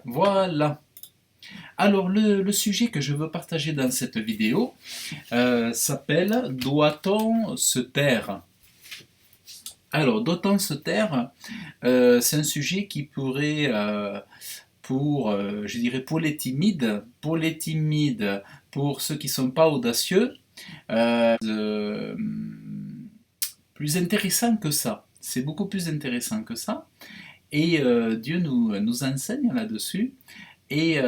Voilà. Alors, le sujet que je veux partager dans cette vidéo s'appelle Doit-on se taire? Alors, doit-on se taire? C'est un sujet qui pourrait, je dirais, pour les timides, pour ceux qui ne sont pas audacieux, plus intéressant que ça. C'est beaucoup plus intéressant que ça. Et Dieu nous enseigne là-dessus. Et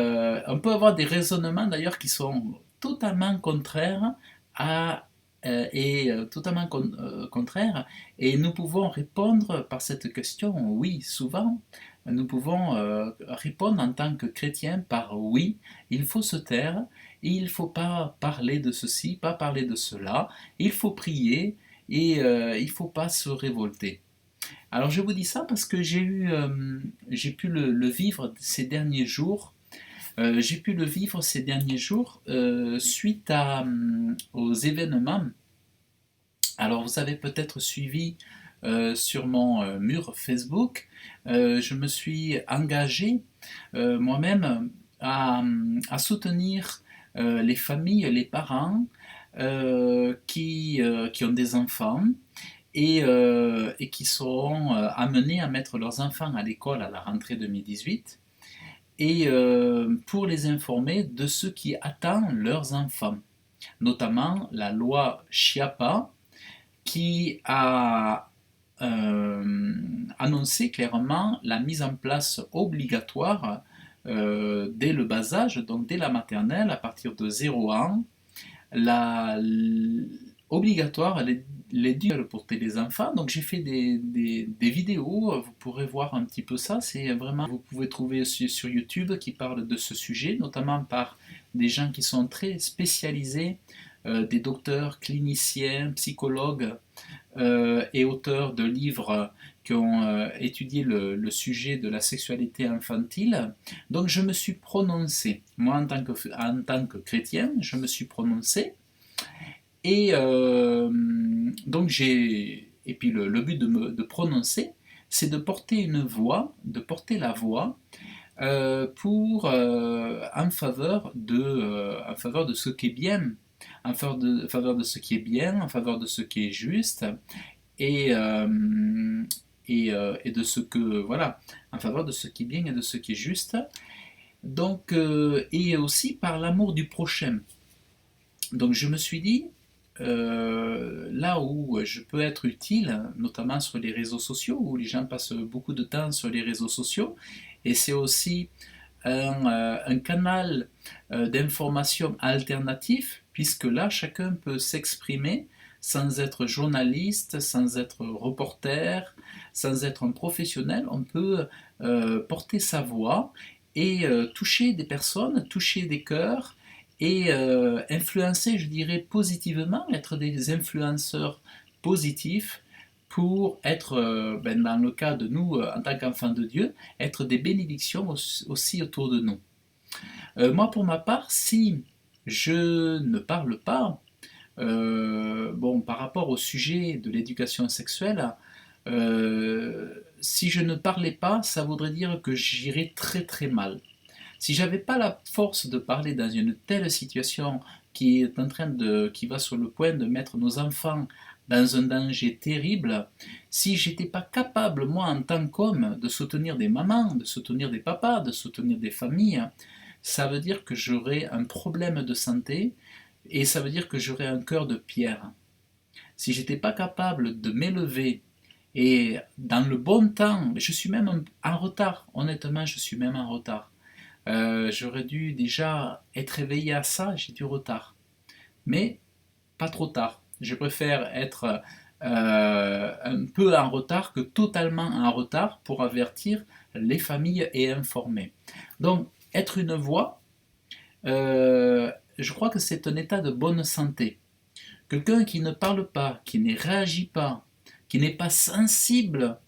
on peut avoir des raisonnements d'ailleurs qui sont totalement contraires contraires, et nous pouvons répondre par cette question oui, souvent. Nous pouvons répondre en tant que chrétiens par oui, il faut se taire, et il ne faut pas parler de ceci, pas parler de cela, il faut prier et il ne faut pas se révolter. Alors je vous dis ça parce que j'ai pu le vivre ces derniers jours. J'ai pu le vivre ces derniers jours suite aux événements. Alors vous avez peut-être suivi sur mon mur Facebook, je me suis engagé moi-même à soutenir les familles, les parents qui ont des enfants et qui seront amenés à mettre leurs enfants à l'école à la rentrée 2018 et pour les informer de ce qui attend leurs enfants, notamment la loi Chiapa qui a annoncé clairement la mise en place obligatoire dès le bas âge, donc dès la maternelle, à partir de 0 ans, la, obligatoire l'éducation pour les enfants. Donc j'ai fait des vidéos, vous pourrez voir un petit peu ça. C'est vraiment, vous pouvez trouver sur YouTube qui parle de ce sujet, notamment par des gens qui sont très spécialisés, des docteurs, cliniciens, psychologues et auteurs de livres qui ont étudié le sujet de la sexualité infantile. Donc je me suis prononcé, moi en tant que chrétien, je me suis prononcé et donc et puis le but de prononcer, c'est de porter une voix, de porter la voix en faveur de ce qui est bien, en faveur de ce qui est bien, en faveur de ce qui est juste, et, euh, et de ce que, voilà, en faveur de ce qui est bien et de ce qui est juste. Donc, et aussi par l'amour du prochain. Donc je me suis dit, là où je peux être utile, notamment sur les réseaux sociaux, où les gens passent beaucoup de temps sur les réseaux sociaux, et c'est aussi un canal d'information alternatif, puisque là, chacun peut s'exprimer sans être journaliste, sans être reporter, sans être un professionnel. On peut porter sa voix et toucher des personnes, toucher des cœurs, et influencer, je dirais, positivement, être des influenceurs positifs pour être, dans le cas de nous, en tant qu'enfants de Dieu, être des bénédictions aussi autour de nous. Moi, pour ma part, si je ne parle pas, bon, par rapport au sujet de l'éducation sexuelle, si je ne parlais pas, ça voudrait dire que j'irais très très mal. Si j'avais pas la force de parler dans une telle situation qui va sur le point de mettre nos enfants dans un danger terrible, si j'étais pas capable, moi, en tant qu'homme, de soutenir des mamans, de soutenir des papas, de soutenir des familles, ça veut dire que j'aurais un problème de santé et ça veut dire que j'aurais un cœur de pierre. Si j'étais pas capable de m'élever et dans le bon temps, je suis même en retard, honnêtement, je suis même en retard. J'aurais dû déjà être éveillé à ça, j'ai du retard. Mais pas trop tard. Je préfère être un peu en retard que totalement en retard pour avertir les familles et informer. Donc, être une voix, je crois que c'est un état de bonne santé. Quelqu'un qui ne parle pas, qui ne réagit pas, qui n'est pas sensible.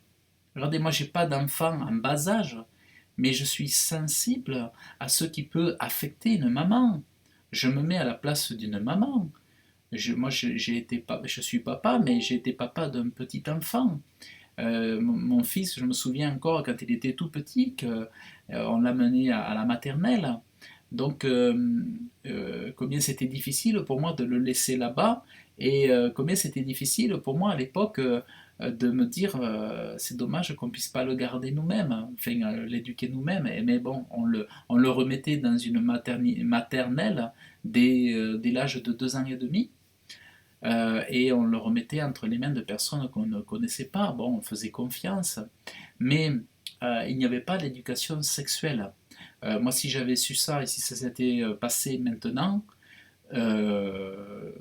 Regardez, moi, j'ai pas d'enfant en bas âge, mais je suis sensible à ce qui peut affecter une maman. Je me mets à la place d'une maman. Moi, je suis papa, mais j'ai été papa d'un petit enfant. Mon fils, je me souviens encore quand il était tout petit, on l'a mené à la maternelle. Donc, combien c'était difficile pour moi de le laisser là-bas et combien c'était difficile pour moi à l'époque de me dire c'est dommage qu'on ne puisse pas le garder nous-mêmes, enfin l'éduquer nous-mêmes. Mais bon, on le remettait dans une maternelle dès l'âge de 2 ans et demi. Et on le remettait entre les mains de personnes qu'on ne connaissait pas. Bon, on faisait confiance, mais il n'y avait pas d'éducation sexuelle. Moi, si j'avais su ça et si ça s'était passé maintenant, euh,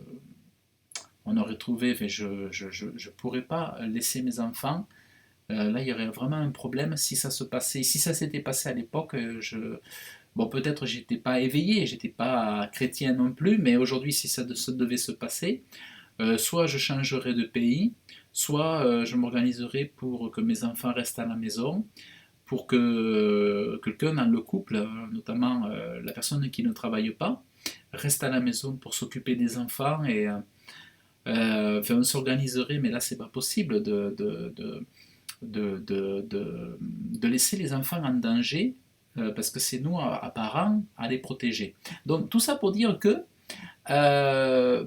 on aurait trouvé, enfin, je pourrais pas laisser mes enfants. Là, il y aurait vraiment un problème si ça se passait, si ça s'était passé à l'époque. Bon, peut-être j'étais pas éveillé, j'étais pas chrétien non plus, mais aujourd'hui, si ça devait se passer, soit je changerais de pays, soit je m'organiserais pour que mes enfants restent à la maison, pour que quelqu'un dans le couple, notamment la personne qui ne travaille pas, reste à la maison pour s'occuper des enfants et enfin, on s'organiserait, mais là c'est pas possible de laisser les enfants en danger parce que c'est nous, parents, à les protéger. Donc tout ça pour dire que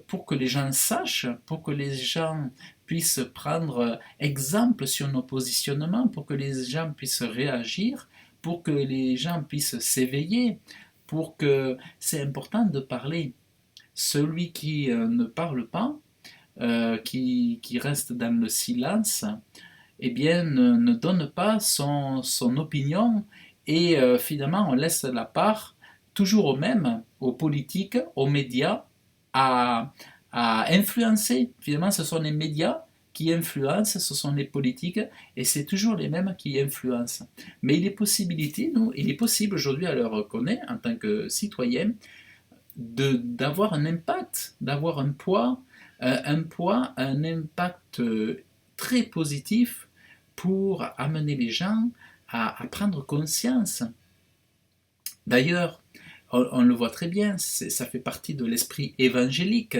pour que les gens sachent, pour que les gens puissent prendre exemple sur nos positionnements, pour que les gens puissent réagir, pour que les gens puissent s'éveiller, pour que c'est important de parler. Celui qui ne parle pas, qui reste dans le silence, eh bien, ne donne pas son opinion et finalement on laisse la part toujours aux mêmes, aux politiques, aux médias, à, à influencer. Finalement, ce sont les médias qui influencent, ce sont les politiques, et c'est toujours les mêmes qui influencent. Mais il est possible aujourd'hui, à l'heure qu'on est, en tant que citoyen, d'avoir un impact, d'avoir un impact très positif pour amener les gens à prendre conscience. D'ailleurs, on le voit très bien, ça fait partie de l'esprit évangélique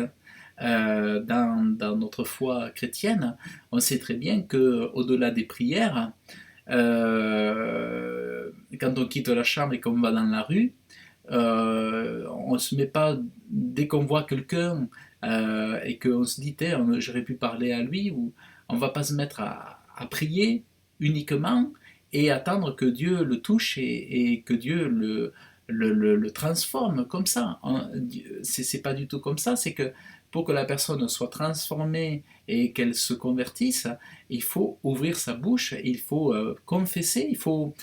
dans notre foi chrétienne. On sait très bien qu'au-delà des prières, quand on quitte la chambre et qu'on va dans la rue, on ne se met pas, dès qu'on voit quelqu'un et qu'on se dit j'aurais pu parler à lui, ou on ne va pas se mettre à prier uniquement et attendre que Dieu le touche et que Dieu le transforme comme ça. C'est pas du tout comme ça, c'est que pour que la personne soit transformée et qu'elle se convertisse, il faut ouvrir sa bouche, il faut confesser, il faut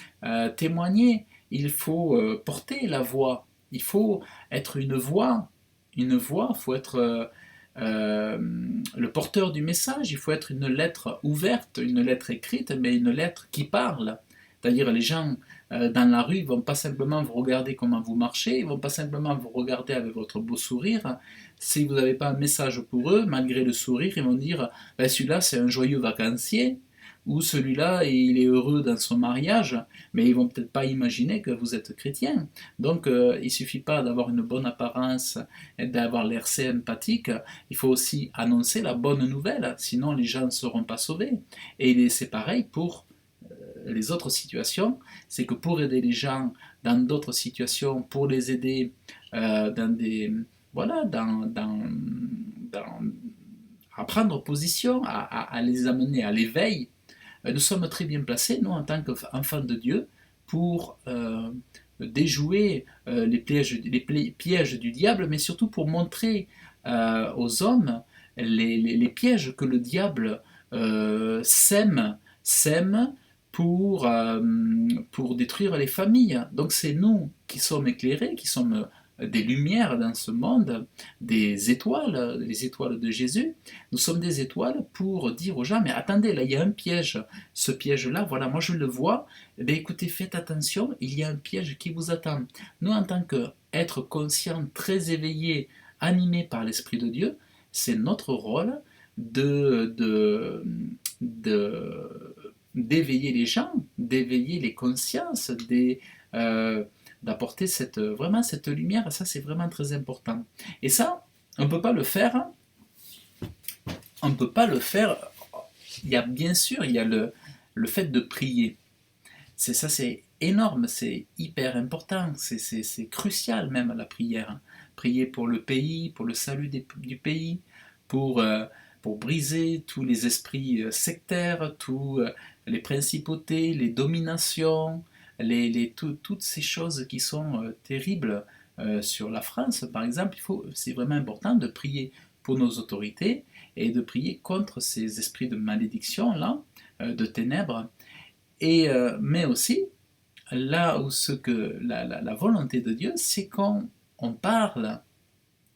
témoigner, il faut porter la voix, il faut être une voix, il faut être le porteur du message, il faut être une lettre ouverte, une lettre écrite, mais une lettre qui parle. C'est-à-dire les gens dans la rue, ils ne vont pas simplement vous regarder comment vous marchez, ils ne vont pas simplement vous regarder avec votre beau sourire. Si vous n'avez pas un message pour eux, malgré le sourire, ils vont dire ben, celui-là c'est un joyeux vacancier, ou celui-là il est heureux dans son mariage, mais ils ne vont peut-être pas imaginer que vous êtes chrétien. Donc il ne suffit pas d'avoir une bonne apparence et d'avoir l'air sympathique, il faut aussi annoncer la bonne nouvelle, sinon les gens ne seront pas sauvés. Et c'est pareil pour les autres situations, c'est que pour aider les gens dans d'autres situations, pour les aider dans des voilà, à prendre position, à les amener à l'éveil, nous sommes très bien placés, nous, en tant qu'enfants de Dieu, pour déjouer les pièges du diable, mais surtout pour montrer aux hommes les pièges que le diable sème pour détruire les familles. Donc c'est nous qui sommes éclairés, qui sommes des lumières dans ce monde, des étoiles, les étoiles de Jésus. Nous sommes des étoiles pour dire aux gens, mais attendez, là il y a un piège. Ce piège-là, voilà, moi je le vois, eh bien, écoutez, faites attention, il y a un piège qui vous attend. Nous, en tant qu'êtres conscients, très éveillés, animés par l'Esprit de Dieu, c'est notre rôle d'éveiller les gens, d'éveiller les consciences, d'apporter vraiment cette lumière. Ça, c'est vraiment très important. Et ça, on ne peut pas le faire. On ne peut pas le faire. Il y a bien sûr, il y a le fait de prier. C'est énorme, c'est hyper important, c'est crucial même la prière. Prier pour le pays, pour le salut du pays, pour, euh, pour briser tous les esprits sectaires, tous les principautés, les dominations, toutes ces choses qui sont terribles sur la France, par exemple. C'est vraiment important de prier pour nos autorités et de prier contre ces esprits de malédiction là, de ténèbres. Mais aussi, là où la volonté de Dieu, c'est qu'on parle.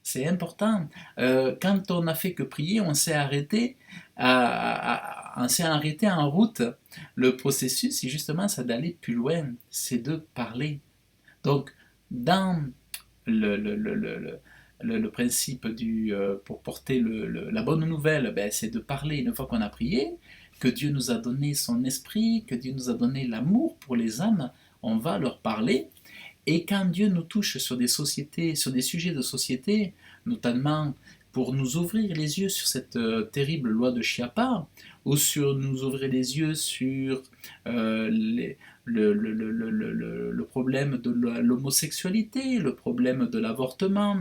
C'est important. Quand on n'a fait que prier, on s'est arrêté en route. Le processus, c'est justement ça d'aller plus loin, c'est de parler. Donc, dans le principe pour porter la bonne nouvelle, ben, c'est de parler une fois qu'on a prié, que Dieu nous a donné son esprit, que Dieu nous a donné l'amour pour les âmes, on va leur parler. Et quand Dieu nous touche sur des sociétés, sur des sujets de société, notamment pour nous ouvrir les yeux sur cette terrible loi de Chiapa, ou sur nous ouvrir les yeux sur le problème de l'homosexualité, le problème de l'avortement,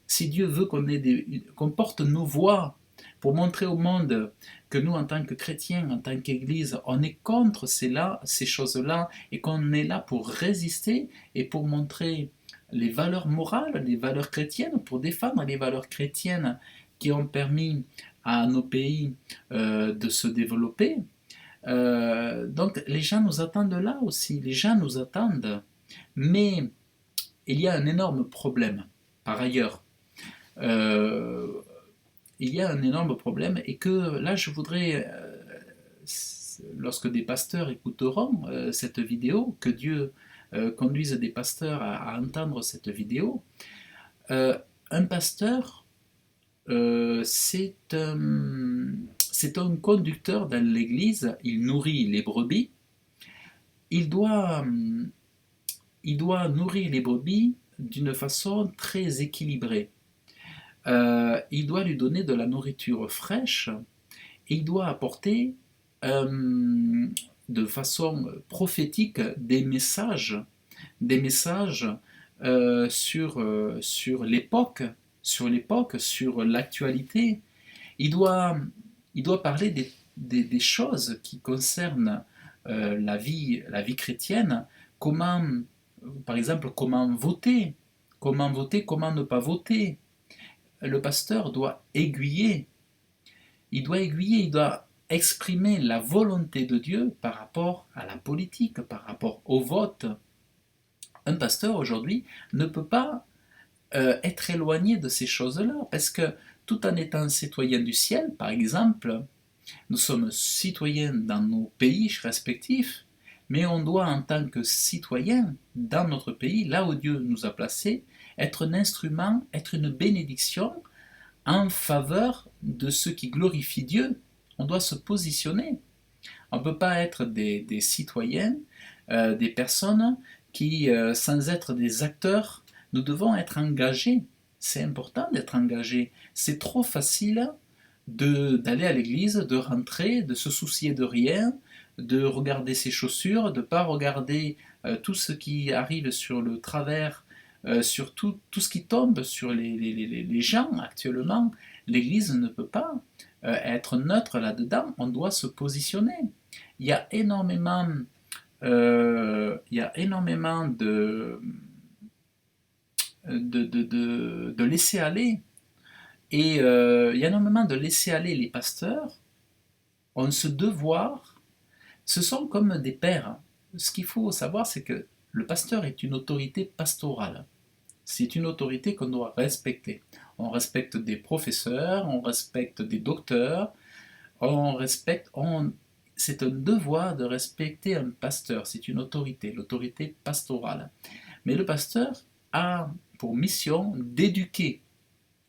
si Dieu veut qu'on porte nos voix pour montrer au monde que nous, en tant que chrétiens, en tant qu'Église, on est contre ces choses-là et qu'on est là pour résister et pour montrer les valeurs morales, les valeurs chrétiennes, pour défendre les valeurs chrétiennes qui ont permis à nos pays de se développer. Donc les gens nous attendent là aussi, les gens nous attendent. Mais il y a un énorme problème, par ailleurs. Euh, il y a un énorme problème et que là je voudrais, lorsque des pasteurs écouteront cette vidéo, que Dieu conduise des pasteurs à entendre cette vidéo. Un pasteur, c'est un conducteur dans l'église, il nourrit les brebis, il doit, il doit nourrir les brebis d'une façon très équilibrée. Il doit lui donner de la nourriture fraîche et il doit apporter de façon prophétique des messages sur l'époque, sur l'actualité. Il doit, il doit parler des choses qui concernent la vie chrétienne, comment, par exemple, comment voter, comment ne pas voter. Le pasteur doit aiguiller, il doit exprimer la volonté de Dieu par rapport à la politique, par rapport au vote. Un pasteur aujourd'hui ne peut pas être éloigné de ces choses-là, parce que tout en étant citoyen du ciel, par exemple, nous sommes citoyens dans nos pays respectifs, mais on doit en tant que citoyen dans notre pays, là où Dieu nous a placés, être un instrument, être une bénédiction en faveur de ceux qui glorifient Dieu. On doit se positionner. On ne peut pas être des citoyens, des personnes qui, sans être des acteurs, nous devons être engagés. C'est important d'être engagé. C'est trop facile d'aller à l'église, de rentrer, de se soucier de rien, de regarder ses chaussures, de ne pas regarder tout ce qui arrive sur le travers, sur tout ce qui tombe sur les gens actuellement. L'église ne peut pas être neutre là-dedans, on doit se positionner. Il y a énormément, il y a énormément de laisser aller. Et il y a énormément de laisser aller les pasteurs ont ce devoir, ce sont comme des pères. Ce qu'il faut savoir, c'est que le pasteur est une autorité pastorale. C'est une autorité qu'on doit respecter. On respecte des professeurs, on respecte des docteurs, c'est un devoir de respecter un pasteur. C'est une autorité, l'autorité pastorale. Mais le pasteur a pour mission d'éduquer,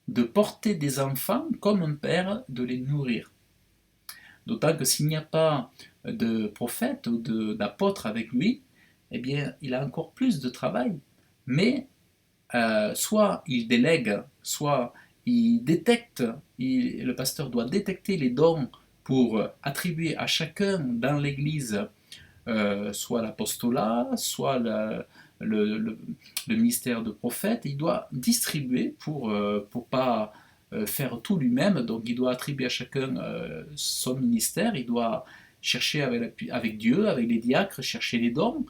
de porter des enfants comme un père, de les nourrir. D'autant que s'il n'y a pas de prophète ou d'apôtre avec lui, eh bien, il a encore plus de travail. Mais soit il délègue, soit il détecte, le pasteur doit détecter les dons pour attribuer à chacun dans l'Église soit l'apostolat, soit le ministère de prophète. Il doit distribuer pour pas faire tout lui-même, donc il doit attribuer à chacun son ministère, il doit chercher avec Dieu, avec les diacres, chercher les dons,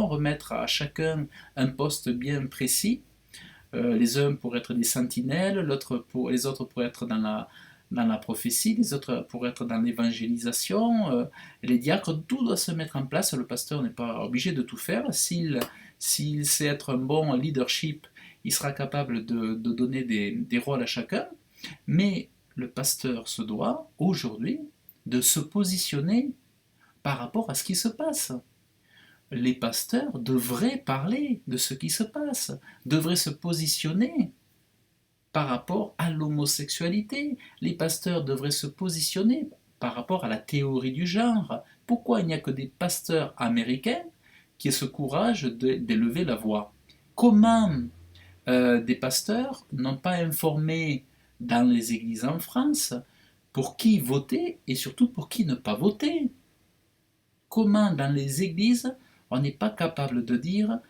remettre à chacun un poste bien précis. Les uns pour être des sentinelles, les autres pour être dans la prophétie, les autres pour être dans l'évangélisation. Les diacres, tout doit se mettre en place. Le pasteur n'est pas obligé de tout faire. S'il sait être un bon leadership, il sera capable de donner des rôles à chacun. Mais le pasteur se doit, aujourd'hui, de se positionner par rapport à ce qui se passe. Les pasteurs devraient parler de ce qui se passe, devraient se positionner par rapport à l'homosexualité. Les pasteurs devraient se positionner par rapport à la théorie du genre. Pourquoi il n'y a que des pasteurs américains qui aient ce courage d'élever la voix? Comment des pasteurs n'ont pas informé dans les églises en France pour qui voter et surtout pour qui ne pas voter? Comment dans les églises on n'est pas capable de dire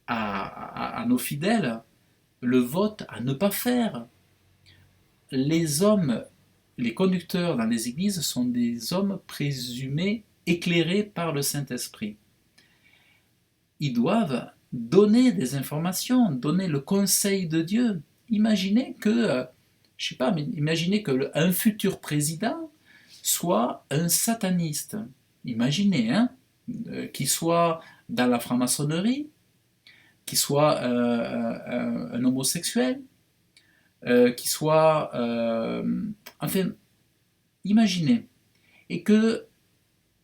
à nos fidèles le vote à ne pas faire? Les hommes, les conducteurs dans les églises sont des hommes présumés éclairés par le Saint-Esprit. Ils doivent donner des informations, donner le conseil de Dieu. Imaginez que, je sais pas, mais imaginez que un futur président soit un sataniste. Imaginez, hein, qu'il soit dans la franc-maçonnerie, qu'il soit un homosexuel, qu'il soit... enfin, imaginez. Et que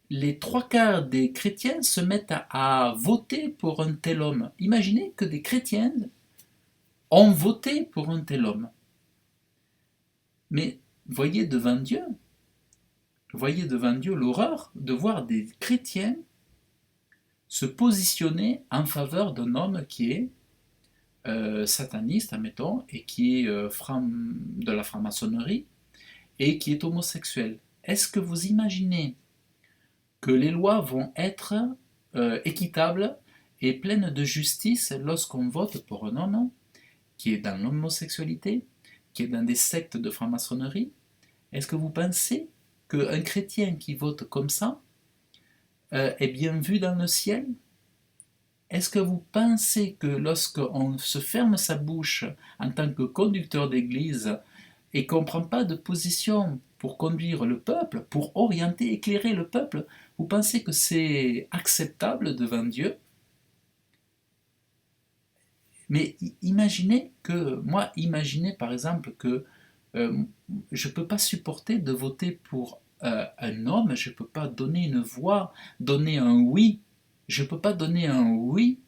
les trois quarts des chrétiens se mettent à voter pour un tel homme. Imaginez que des chrétiens ont voté pour un tel homme. Mais voyez devant Dieu l'horreur de voir des chrétiens se positionner en faveur d'un homme qui est sataniste, admettons, et qui est de la franc-maçonnerie, et qui est homosexuel. Est-ce que vous imaginez que les lois vont être équitables et pleines de justice lorsqu'on vote pour un homme qui est dans l'homosexualité, qui est dans des sectes de franc-maçonnerie? Est-ce que vous pensez qu'un chrétien qui vote comme ça est bien vu dans le ciel? Est-ce que vous pensez que lorsqu'on se ferme sa bouche en tant que conducteur d'église et qu'on ne prend pas de position pour conduire le peuple, pour orienter, éclairer le peuple, vous pensez que c'est acceptable devant Dieu? Mais imaginez par exemple que je ne peux pas supporter de voter pour un homme, je ne peux pas donner une voix, donner un oui, je ne peux pas donner un oui,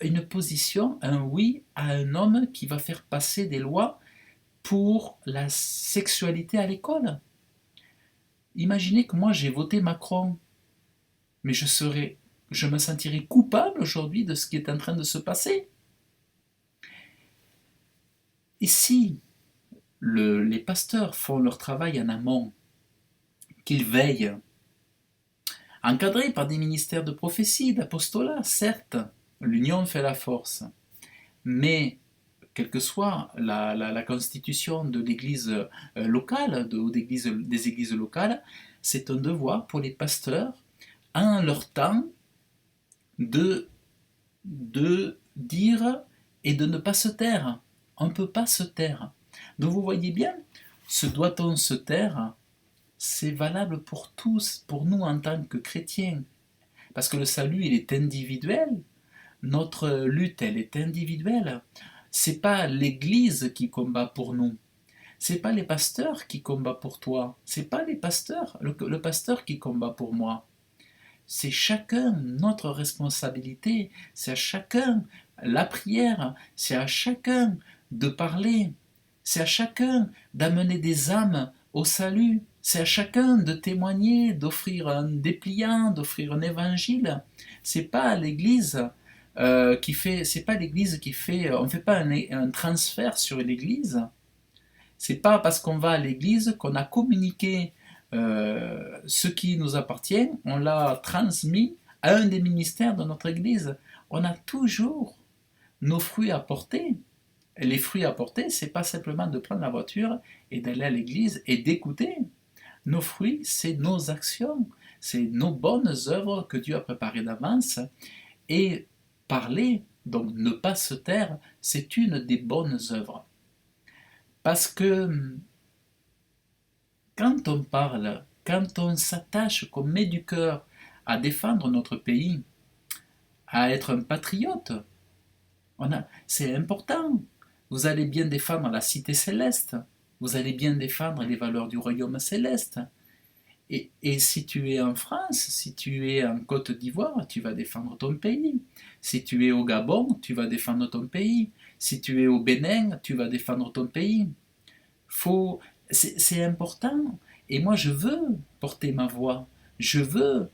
une position, un oui à un homme qui va faire passer des lois pour la sexualité à l'école. Imaginez que moi j'ai voté Macron, mais je me sentirais coupable aujourd'hui de ce qui est en train de se passer. Et si les pasteurs font leur travail en amont, qu'ils veillent, encadrés par des ministères de prophétie, d'apostolat, certes, l'union fait la force, mais quelle que soit la constitution de l'église locale, ou des églises locales, c'est un devoir pour les pasteurs, en leur temps, de dire et de ne pas se taire. On ne peut pas se taire. Donc vous voyez bien, ce doit-on se taire, c'est valable pour tous, pour nous en tant que chrétiens. Parce que le salut, il est individuel. Notre lutte, elle est individuelle. C'est pas l'Église qui combat pour nous. C'est pas les pasteurs qui combattent pour toi. C'est pas les pasteurs, le pasteur qui combat pour moi. C'est chacun notre responsabilité. C'est à chacun la prière. C'est à chacun de parler. C'est à chacun d'amener des âmes au salut. C'est à chacun de témoigner, d'offrir un dépliant, d'offrir un évangile. C'est pas l'Église qui fait, c'est pas l'Église qui fait, on ne fait pas un transfert sur l'Église. C'est pas parce qu'on va à l'église qu'on a communiqué ce qui nous appartient, on l'a transmis à un des ministères de notre église. On a toujours nos fruits à porter. Les fruits à porter, c'est pas simplement de prendre la voiture et d'aller à l'église et d'écouter. Nos fruits, c'est nos actions, c'est nos bonnes œuvres que Dieu a préparées d'avance. Et parler, donc ne pas se taire, c'est une des bonnes œuvres. Parce que quand on parle, quand on s'attache, qu'on met du cœur à défendre notre pays, à être un patriote, c'est important. Vous allez bien défendre la cité céleste, vous allez bien défendre les valeurs du royaume céleste. Et si tu es en France, si tu es en Côte d'Ivoire, tu vas défendre ton pays. Si tu es au Gabon, tu vas défendre ton pays. Si tu es au Bénin, tu vas défendre ton pays. Faut, c'est important. Et moi, je veux porter ma voix. Je veux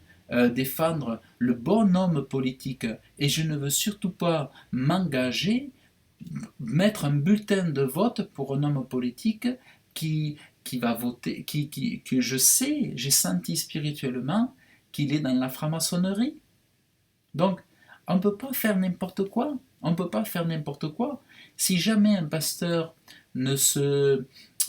défendre le bon homme politique. Et je ne veux surtout pas m'engager, mettre un bulletin de vote pour un homme politique qui, qui va voter, que je sais, j'ai senti spirituellement qu'il est dans la franc-maçonnerie. Donc, on ne peut pas faire n'importe quoi. On ne peut pas faire n'importe quoi. Si jamais un pasteur ne se,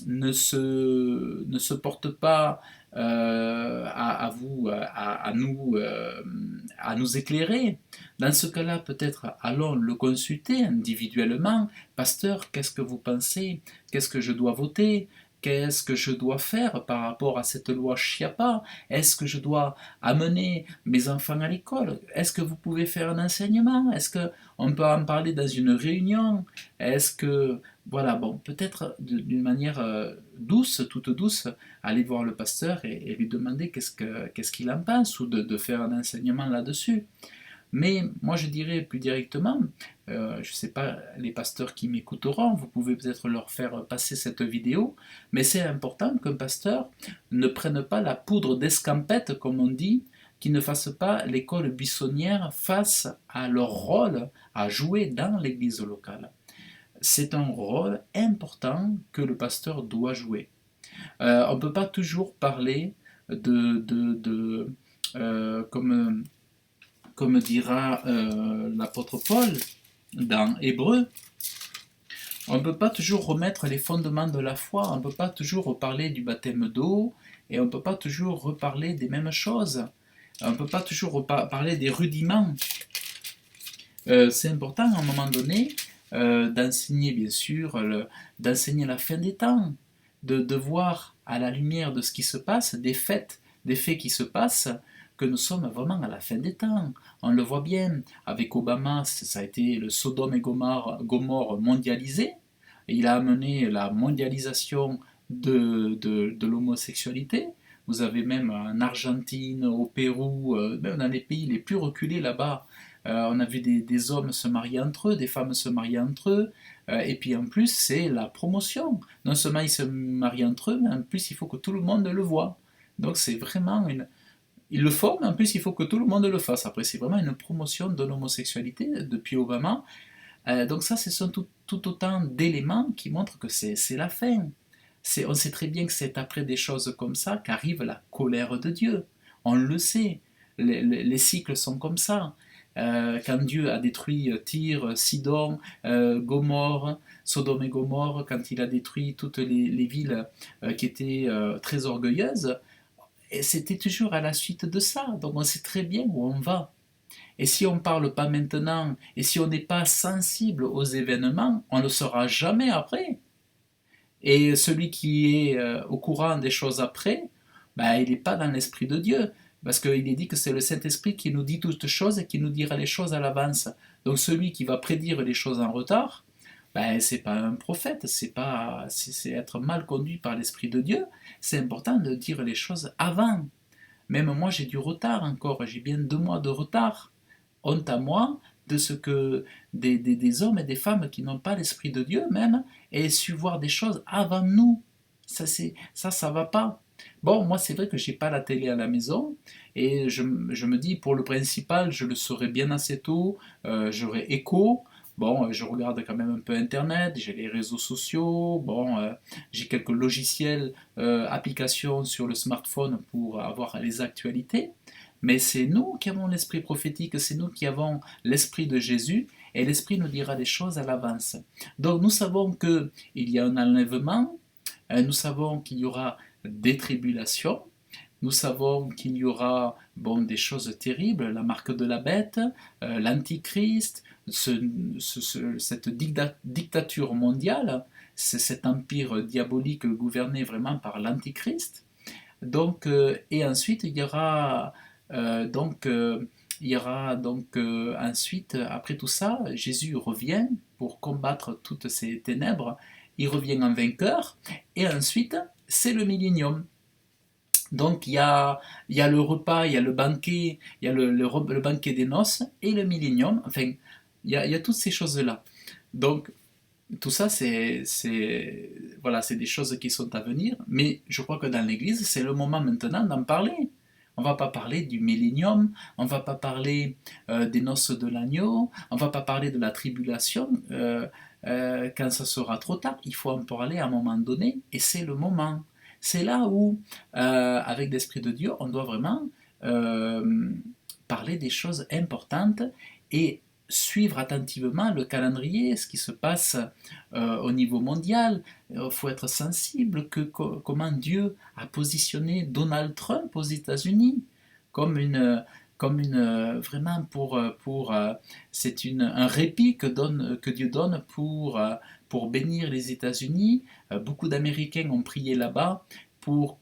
ne se porte pas à vous, à nous éclairer, dans ce cas-là, peut-être allons le consulter individuellement. Pasteur, qu'est-ce que vous pensez? Qu'est-ce que je dois voter? Qu'est-ce que je dois faire par rapport à cette loi Chiappa? Est-ce que je dois amener mes enfants à l'école? Est-ce que vous pouvez faire un enseignement? Est-ce qu'on peut en parler dans une réunion? Est-ce que, voilà, bon, peut-être d'une manière douce, toute douce, aller voir le pasteur et lui demander qu'est-ce qu'il en pense ou de faire un enseignement là-dessus. Mais moi je dirais plus directement, je ne sais pas les pasteurs qui m'écouteront, vous pouvez peut-être leur faire passer cette vidéo, mais c'est important qu'un pasteur ne prenne pas la poudre d'escampette, comme on dit, qui ne fasse pas l'école buissonnière face à leur rôle à jouer dans l'église locale. C'est un rôle important que le pasteur doit jouer. On ne peut pas toujours parler comme dira l'apôtre Paul dans Hébreu, on ne peut pas toujours remettre les fondements de la foi, on ne peut pas toujours reparler du baptême d'eau, et on ne peut pas toujours reparler des mêmes choses, on ne peut pas toujours reparler des rudiments. C'est important à un moment donné d'enseigner, bien sûr, d'enseigner la fin des temps, de voir à la lumière de ce qui se passe, des faits qui se passent, que nous sommes vraiment à la fin des temps. On le voit bien, avec Obama, ça a été le Sodome et Gomorre mondialisé. Il a amené la mondialisation de l'homosexualité. Vous avez même en Argentine, au Pérou, même dans les pays les plus reculés là-bas, on a vu des hommes se marier entre eux, des femmes se marier entre eux, et puis en plus c'est la promotion. Non seulement ils se marient entre eux, mais en plus il faut que tout le monde le voit. Donc c'est vraiment ils le font, mais en plus il faut que tout le monde le fasse. Après c'est vraiment une promotion de l'homosexualité depuis Obama. Donc ça ce sont tout autant d'éléments qui montrent que c'est la fin. On sait très bien que c'est après des choses comme ça qu'arrive la colère de Dieu. On le sait. Les cycles sont comme ça. Quand Dieu a détruit Tyr, Sidon, Gomorre, Sodome et Gomorre, quand il a détruit toutes les villes qui étaient très orgueilleuses, et c'était toujours à la suite de ça. Donc on sait très bien où on va. Et si on ne parle pas maintenant, et si on n'est pas sensible aux événements, on ne le sera jamais après. Et celui qui est au courant des choses après, ben, il n'est pas dans l'esprit de Dieu. Parce qu'il est dit que c'est le Saint-Esprit qui nous dit toutes choses et qui nous dira les choses à l'avance. Donc celui qui va prédire les choses en retard, ben, c'est pas un prophète, c'est être mal conduit par l'Esprit de Dieu. C'est important de dire les choses avant. Même moi j'ai du retard encore, j'ai bien 2 mois de retard. Honte à moi de ce que des hommes et des femmes qui n'ont pas l'Esprit de Dieu même aient su voir des choses avant nous. Ça va pas. Bon, moi c'est vrai que j'ai pas la télé à la maison et je me dis pour le principal je le saurai bien assez tôt, j'aurai écho. bon, je regarde quand même un peu Internet, j'ai les réseaux sociaux, bon, j'ai quelques logiciels, applications sur le smartphone pour avoir les actualités. Mais c'est nous qui avons l'esprit prophétique, c'est nous qui avons l'esprit de Jésus, et l'esprit nous dira des choses à l'avance. Donc nous savons qu'il y a un enlèvement, nous savons qu'il y aura des tribulations, nous savons qu'il y aura bon, des choses terribles, la marque de la bête, l'antichrist, cette dictature mondiale, c'est cet empire diabolique gouverné vraiment par l'antichrist. Donc, et ensuite, il y aura donc ensuite, après tout ça, Jésus revient pour combattre toutes ces ténèbres. Il revient en vainqueur. Et ensuite, c'est le millénium. Donc il y a le repas, il y a le banquet, il y a le banquet des noces et le millénium. Enfin, il y a toutes ces choses-là. Donc tout ça, voilà, c'est des choses qui sont à venir. Mais je crois que dans l'Église, c'est le moment maintenant d'en parler. On ne va pas parler du millénium, on ne va pas parler des noces de l'agneau, on ne va pas parler de la tribulation quand ça sera trop tard. Il faut en parler à un moment donné, et c'est le moment. C'est là où, avec l'Esprit de Dieu, on doit vraiment euh, parler des choses importantes et suivre attentivement le calendrier, ce qui se passe au niveau mondial. Il faut être sensible comment Dieu a positionné Donald Trump aux États-Unis comme vraiment c'est un répit que Dieu donne pour bénir les États-Unis. Beaucoup d'Américains ont prié là-bas pour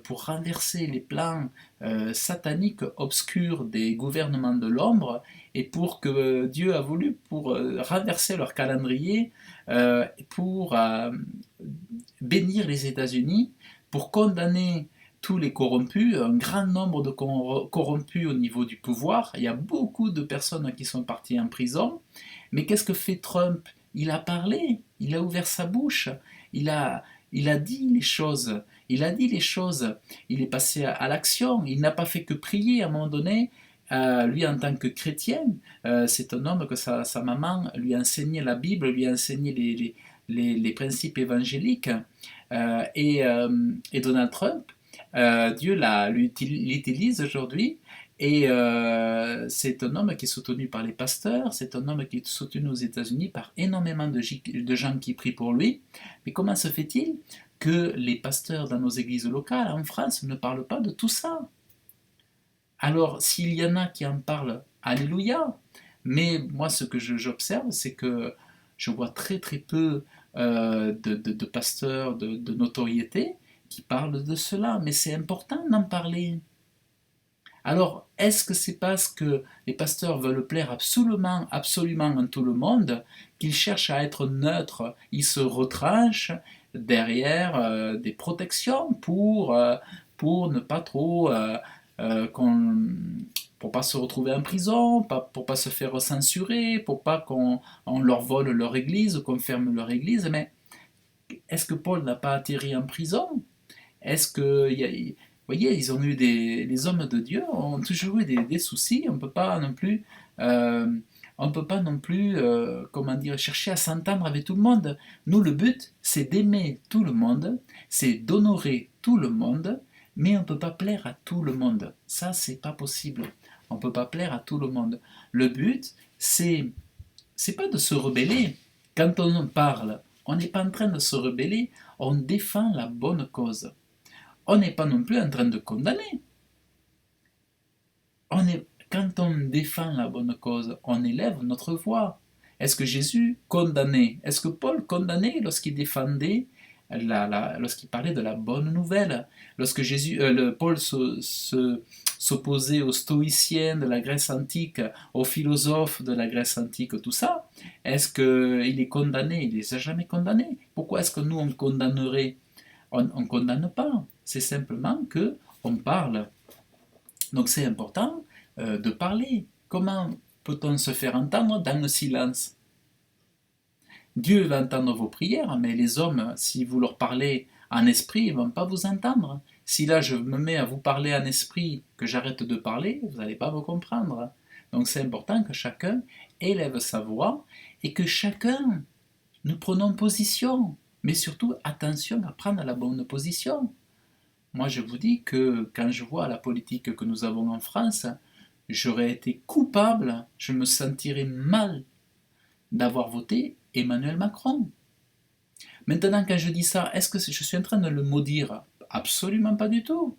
renverser les plans sataniques obscurs des gouvernements de l'ombre et pour que Dieu a voulu pour renverser leur calendrier, pour bénir les États-Unis, pour condamner tous les corrompus, un grand nombre de corrompus au niveau du pouvoir. Il y a beaucoup de personnes qui sont parties en prison. Mais qu'est-ce que fait Trump? Il a parlé, il a ouvert sa bouche, il a dit les choses, il a dit les choses, il est passé à l'action, il n'a pas fait que prier à un moment donné. Lui, en tant que chrétien, c'est un homme que sa maman lui a enseigné la Bible, lui a enseigné les principes évangéliques. Et Donald Trump, Dieu l'utilise aujourd'hui. Et c'est un homme qui est soutenu par les pasteurs, c'est un homme qui est soutenu aux États-Unis par énormément de gens qui prient pour lui. Mais comment se fait-il que les pasteurs dans nos églises locales en France ne parlent pas de tout ça? Alors, s'il y en a qui en parlent, alléluia. Mais moi, ce que j'observe, c'est que je vois très très peu de pasteurs de notoriété qui parlent de cela. Mais c'est important d'en parler. Alors, est-ce que c'est parce que les pasteurs veulent plaire absolument, absolument à tout le monde qu'ils cherchent à être neutres? Ils se retranchent derrière des protections pour ne pas trop pour pas se retrouver en prison, pour pas se faire censurer, pour pas qu'on leur vole leur église, qu'on ferme leur église. Mais est-ce que Paul n'a pas atterri en prison? Est-ce que vous voyez, ils ont eu les hommes de Dieu ont toujours eu des soucis. On peut pas non plus, euh, on peut pas non plus, comment dire, chercher à s'entendre avec tout le monde. Nous, le but, c'est d'aimer tout le monde, c'est d'honorer tout le monde, mais on ne peut pas plaire à tout le monde. Ça, c'est pas possible. On ne peut pas plaire à tout le monde. Le but, c'est pas de se rebeller. Quand on parle, on n'est pas en train de se rebeller, on défend la bonne cause. On n'est pas non plus en train de condamner. Quand on défend la bonne cause, on élève notre voix. Est-ce que Jésus condamnait? Est-ce que Paul condamnait lorsqu'il défendait, lorsqu'il parlait de la bonne nouvelle? Lorsque Paul s'opposait aux stoïciens de la Grèce antique, aux philosophes de la Grèce antique, tout ça, est-ce qu'il est condamné? Il ne les a jamais condamnés. Pourquoi est-ce que nous, on condamnerait? On ne condamne pas. C'est simplement que on parle. Donc c'est important de parler. Comment peut-on se faire entendre dans le silence? Dieu va entendre vos prières, mais les hommes, si vous leur parlez en esprit, ils ne vont pas vous entendre. Si là je me mets à vous parler en esprit, que j'arrête de parler, vous n'allez pas me comprendre. Donc c'est important que chacun élève sa voix et que chacun, nous prenons position. Mais surtout, attention à prendre la bonne position. Moi, je vous dis que quand je vois la politique que nous avons en France, j'aurais été coupable, je me sentirais mal d'avoir voté Emmanuel Macron. Maintenant, quand je dis ça, est-ce que je suis en train de le maudire? Absolument pas du tout.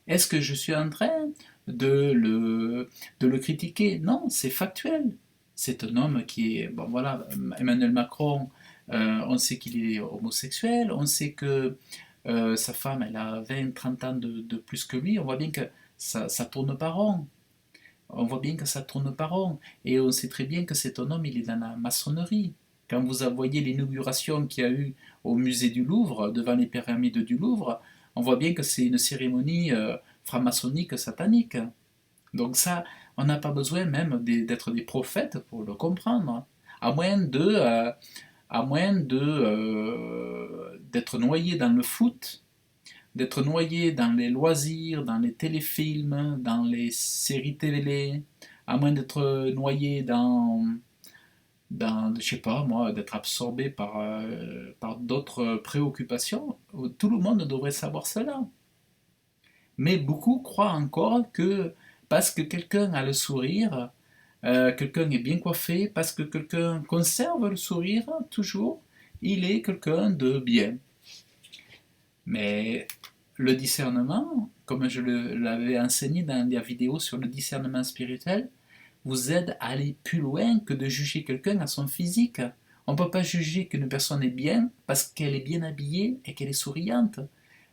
Est-ce que je suis en train de le critiquer? Non, c'est factuel. C'est un homme qui est... Bon voilà, Emmanuel Macron, on sait qu'il est homosexuel, on sait que sa femme, elle a 20-30 ans de plus que lui, on voit bien que ça tourne pas rond. On voit bien que ça tourne pas rond. Et on sait très bien que cet homme, il est dans la maçonnerie. Quand vous voyez l'inauguration qu'il y a eu au musée du Louvre, devant les pyramides du Louvre, on voit bien que c'est une cérémonie franc-maçonnique satanique. Donc ça, on n'a pas besoin même d'être des prophètes pour le comprendre. À moins d'être noyé dans le foot, d'être noyé dans les loisirs, dans les téléfilms, dans les séries télé, à moins d'être noyé je sais pas moi, d'être absorbé par d'autres préoccupations. Tout le monde devrait savoir cela. Mais beaucoup croient encore que parce que quelqu'un a le sourire, quelqu'un est bien coiffé, parce que quelqu'un conserve le sourire toujours, il est quelqu'un de bien. Mais le discernement, comme je l'avais enseigné dans la vidéo sur le discernement spirituel, vous aide à aller plus loin que de juger quelqu'un à son physique. On ne peut pas juger qu'une personne est bien parce qu'elle est bien habillée et qu'elle est souriante.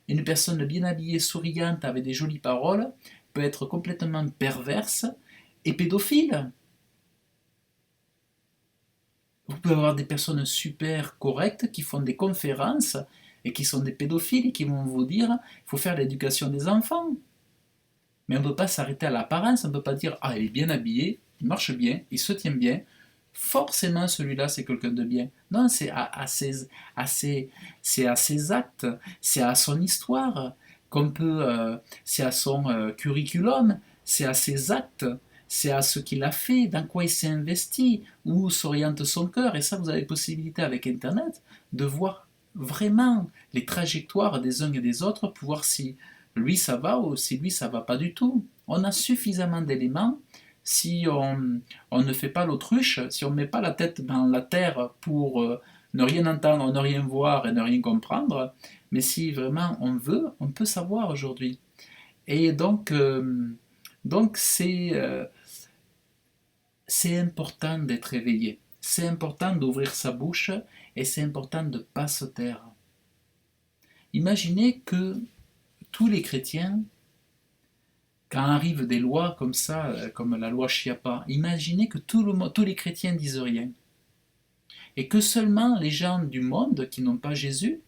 Une personne bien habillée, souriante, avec des jolies paroles, peut être complètement perverse et pédophile. Vous pouvez avoir des personnes super correctes qui font des conférences et qui sont des pédophiles et qui vont vous dire il faut faire l'éducation des enfants. Mais on ne peut pas s'arrêter à l'apparence, on ne peut pas dire ah, il est bien habillé, il marche bien, il se tient bien, forcément celui-là c'est quelqu'un de bien. Non, c'est à ses actes, c'est à son histoire qu'on peut, c'est à son curriculum, c'est à ses actes, c'est à ce qu'il a fait, dans quoi il s'est investi, où s'oriente son cœur. Et ça, vous avez possibilité avec Internet de voir vraiment les trajectoires des uns et des autres pour voir si lui ça va ou si lui ça va pas du tout. On a suffisamment d'éléments. Si on ne fait pas l'autruche, si on ne met pas la tête dans la terre pour ne rien entendre, ne rien voir et ne rien comprendre, mais si vraiment on veut, on peut savoir aujourd'hui. Et donc c'est important d'être éveillé, c'est important d'ouvrir sa bouche et c'est important de ne pas se taire. Imaginez que tous les chrétiens, quand arrivent des lois comme ça, comme la loi Chiappa, imaginez que tous les chrétiens disent rien. Et que seulement les gens du monde qui n'ont pas Jésus,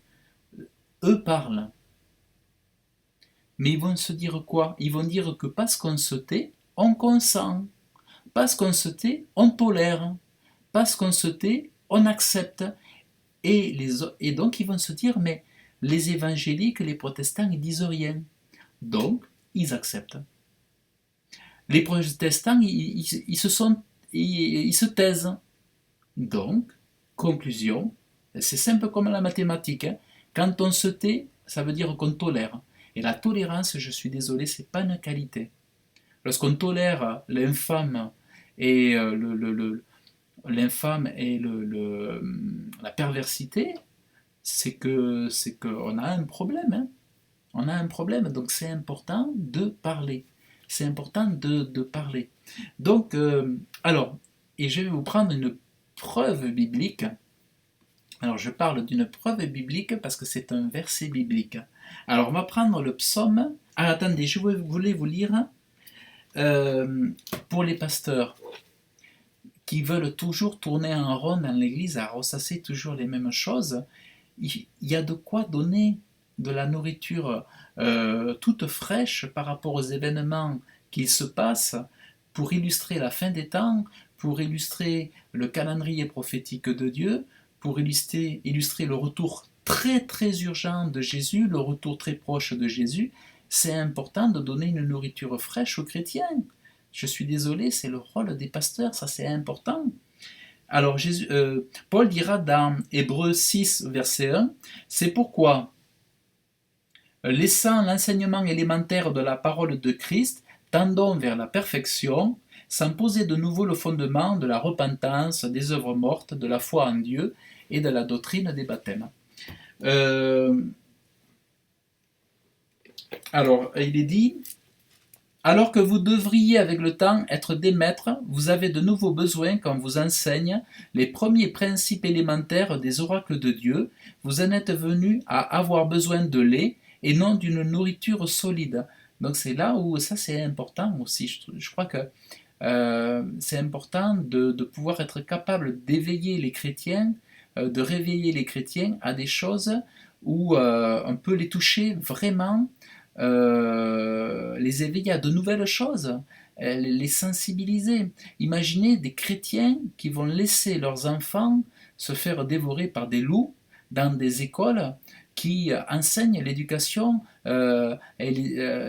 eux parlent. Mais ils vont se dire quoi? Ils vont dire que parce qu'on se tait, on consent. Parce qu'on se tait, on tolère. Parce qu'on se tait, on accepte. Et donc ils vont se dire, mais les évangéliques, les protestants, ils disent rien. Donc, ils acceptent. Les protestants, ils se taisent. Donc, conclusion, c'est simple comme la mathématique. Hein. Quand on se tait, ça veut dire qu'on tolère. Et la tolérance, je suis désolé, c'est pas une qualité. Lorsqu'on tolère l'infâme et la perversité, c'est qu'on a un problème. Hein. On a un problème, donc c'est important de parler. C'est important de parler. Donc, alors, et je vais vous prendre une preuve biblique. Alors, je parle d'une preuve biblique parce que c'est un verset biblique. Alors, on va prendre le psaume. Ah, attendez, je voulais vous lire pour les pasteurs qui veulent toujours tourner en rond dans l'église, à ressasser toujours les mêmes choses. Il y a de quoi donner de la nourriture toute fraîche par rapport aux événements qui se passent pour illustrer la fin des temps, pour illustrer le calendrier prophétique de Dieu, pour illustrer le retour très très urgent de Jésus, le retour très proche de Jésus. C'est important de donner une nourriture fraîche aux chrétiens. Je suis désolé, c'est le rôle des pasteurs, ça c'est important. Alors Paul dira dans Hébreux 6, verset 1, c'est pourquoi, laissant l'enseignement élémentaire de la parole de Christ, tendons vers la perfection, sans poser de nouveau le fondement de la repentance, des œuvres mortes, de la foi en Dieu et de la doctrine des baptêmes. Alors, il est dit, alors que vous devriez avec le temps être des maîtres, vous avez de nouveaux besoins qu'on vous enseigne les premiers principes élémentaires des oracles de Dieu. Vous en êtes venus à avoir besoin de lait et non d'une nourriture solide. Donc c'est là où ça c'est important aussi. Je crois que c'est important de pouvoir être capable d'éveiller les chrétiens, de réveiller les chrétiens à des choses où on peut les toucher vraiment, les éveiller à de nouvelles choses, les sensibiliser. Imaginez des chrétiens qui vont laisser leurs enfants se faire dévorer par des loups dans des écoles qui enseignent l'éducation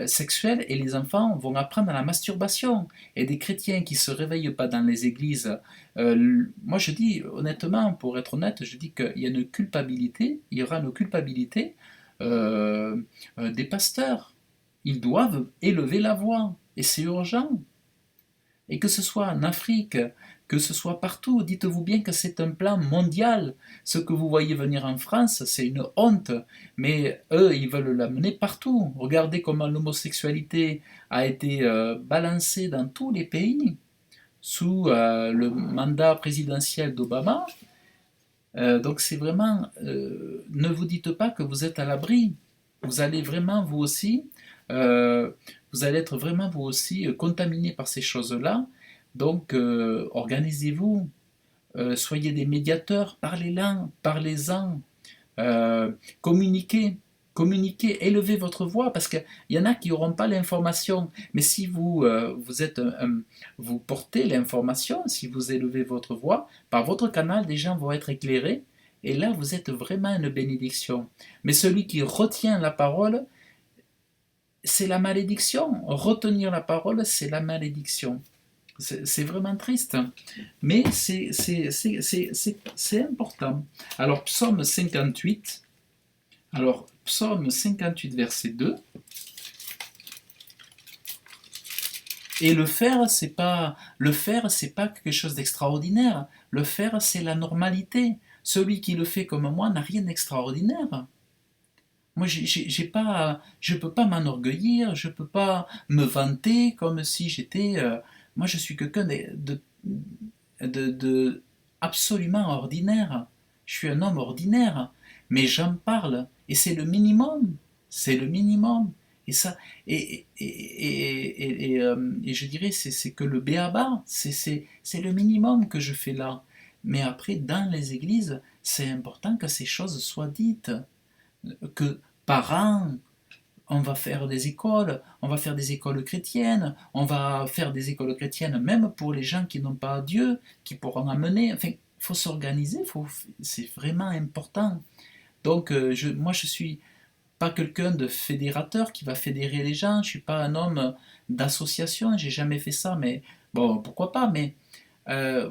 sexuelle, et les enfants vont apprendre la masturbation. Et des chrétiens qui ne se réveillent pas dans les églises, moi je dis honnêtement, pour être honnête, je dis qu'il y a une culpabilité, il y aura une culpabilité des pasteurs. Ils doivent élever la voix, et c'est urgent. Et que ce soit en Afrique, que ce soit partout, dites-vous bien que c'est un plan mondial. Ce que vous voyez venir en France, c'est une honte, mais eux, ils veulent l'amener partout. Regardez comment l'homosexualité a été balancée dans tous les pays sous le mandat présidentiel d'Obama. Donc c'est vraiment, ne vous dites pas que vous êtes à l'abri. Vous allez vraiment vous aussi, vous allez être vraiment vous aussi contaminé par ces choses-là. Donc organisez-vous, soyez des médiateurs, parlez-en, euh, communiquez, communiquez, élevez votre voix, parce qu'il y en a qui n'auront pas l'information. Mais si vous portez l'information, si vous élevez votre voix, par votre canal, des gens vont être éclairés, et là, vous êtes vraiment une bénédiction. Mais celui qui retient la parole, c'est la malédiction. Retenir la parole, c'est la malédiction. C'est vraiment triste, mais c'est important. Alors, Psaume 58, verset 2. Et le faire, c'est pas quelque chose d'extraordinaire. Le faire, c'est la normalité. Celui qui le fait comme moi n'a rien d'extraordinaire. Moi, je peux pas m'enorgueillir, je peux pas me vanter comme si j'étais. Moi, je suis quelqu'un de absolument ordinaire. Je suis un homme ordinaire, mais j'en parle, et c'est le minimum. C'est le minimum. Et ça, et je dirais, c'est que le béaba, c'est le minimum que je fais là. Mais après, dans les églises, c'est important que ces choses soient dites, que par an, on va faire des écoles chrétiennes, on va faire des écoles chrétiennes même pour les gens qui n'ont pas Dieu, qui pourront amener. Enfin, il faut s'organiser, c'est vraiment important. Donc, moi, je suis pas quelqu'un de fédérateur qui va fédérer les gens, je suis pas un homme d'association, j'ai jamais fait ça, mais bon, pourquoi pas, mais